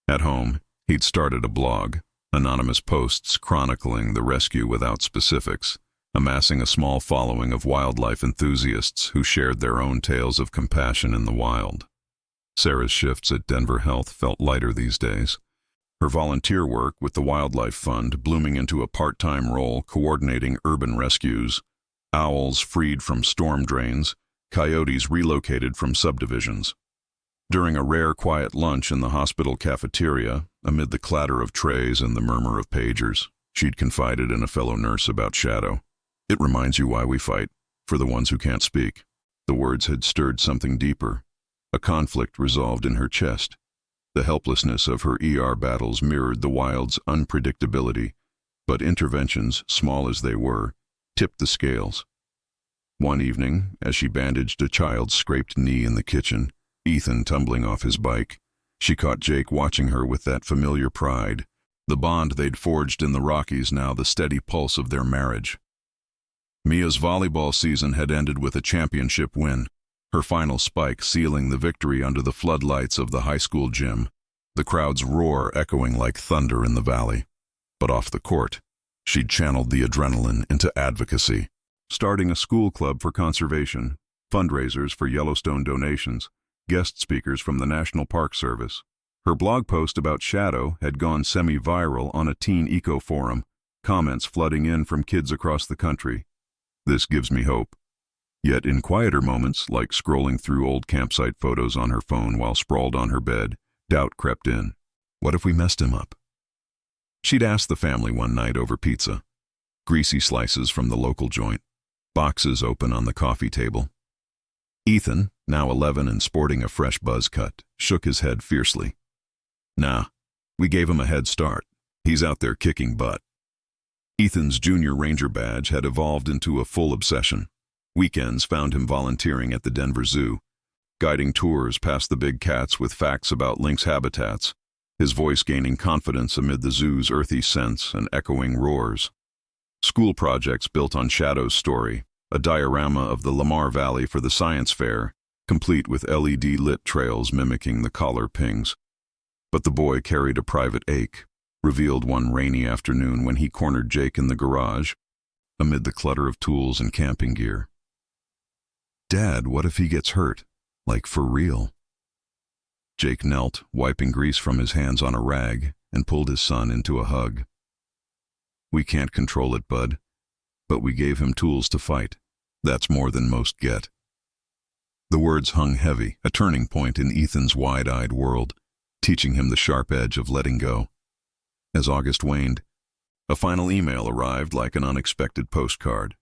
At home, he'd started a blog, anonymous posts chronicling the rescue without specifics, amassing a small following of wildlife enthusiasts who shared their own tales of compassion in the wild. Sarah's shifts at Denver Health felt lighter these days, her volunteer work with the Wildlife Fund blooming into a part-time role coordinating urban rescues, owls freed from storm drains, coyotes relocated from subdivisions. During a rare quiet lunch in the hospital cafeteria, amid the clatter of trays and the murmur of pagers, she'd confided in a fellow nurse about Shadow. "It reminds you why we fight, for the ones who can't speak." The words had stirred something deeper, a conflict resolved in her chest. The helplessness of her ER battles mirrored the wild's unpredictability, but interventions, small as they were, tipped the scales. One evening, as she bandaged a child's scraped knee in the kitchen, Ethan tumbling off his bike, she caught Jake watching her with that familiar pride, the bond they'd forged in the Rockies now the steady pulse of their marriage. Mia's volleyball season had ended with a championship win, her final spike sealing the victory under the floodlights of the high school gym, the crowd's roar echoing like thunder in the valley. But off the court, she'd channeled the adrenaline into advocacy, starting a school club for conservation, fundraisers for Yellowstone donations, guest speakers from the National Park Service. Her blog post about Shadow had gone semi-viral on a teen eco forum, comments flooding in from kids across the country. This gives me hope. Yet in quieter moments, like scrolling through old campsite photos on her phone while sprawled on her bed, doubt crept in. What if we messed him up? She'd asked the family one night over pizza. greasy slices from the local joint, boxes open on the coffee table. Ethan, now 11 and sporting a fresh buzz cut, shook his head fiercely. Nah, we gave him a head start. He's out there kicking butt. Ethan's Junior Ranger badge had evolved into a full obsession. Weekends found him volunteering at the Denver Zoo, guiding tours past the big cats with facts about lynx habitats, his voice gaining confidence amid the zoo's earthy scents and echoing roars. School projects built on Shadow's story, a diorama of the Lamar Valley for the science fair, complete with LED-lit trails mimicking the collar pings. But the boy carried a private ache, revealed one rainy afternoon when he cornered Jake in the garage, amid the clutter of tools and camping gear. Dad, what if he gets hurt? Like for real? Jake knelt, wiping grease from his hands on a rag, and pulled his son into a hug. We can't control it, bud, but we gave him tools to fight. That's more than most get. The words hung heavy, a turning point in Ethan's wide-eyed world, teaching him the sharp edge of letting go. As August waned, a final email arrived like an unexpected postcard.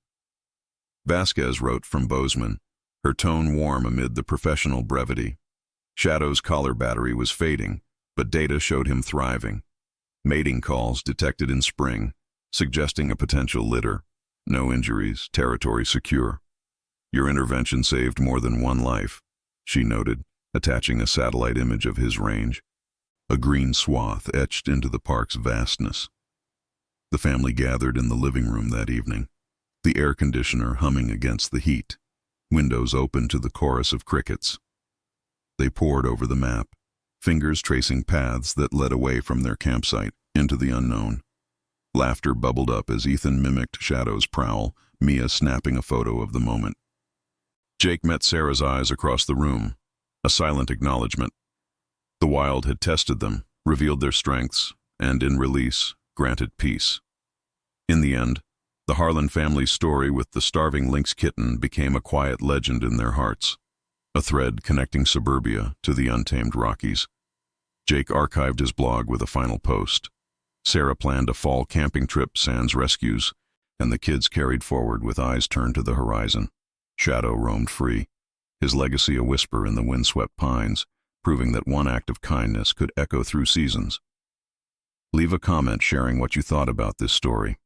Vasquez wrote from Bozeman, her tone warm amid the professional brevity. Shadow's collar battery was fading, but data showed him thriving. Mating calls detected in spring, suggesting a potential litter. No injuries, territory secure. Your intervention saved more than one life, she noted, attaching a satellite image of his range. A green swath etched into the park's vastness. The family gathered in the living room that evening, the air conditioner humming against the heat, windows open to the chorus of crickets. They pored over the map, fingers tracing paths that led away from their campsite into the unknown. Laughter bubbled up as Ethan mimicked Shadow's prowl, Mia snapping a photo of the moment. Jake met Sarah's eyes across the room, a silent acknowledgement. The wild had tested them, revealed their strengths, and in release, granted peace. In the end, the Harlan family's story with the starving lynx kitten became a quiet legend in their hearts, a thread connecting suburbia to the untamed Rockies. Jake archived his blog with a final post. Sarah planned a fall camping trip sans rescues, and the kids carried forward with eyes turned to the horizon. Shadow roamed free, his legacy a whisper in the windswept pines, proving that one act of kindness could echo through seasons. Leave a comment sharing what you thought about this story.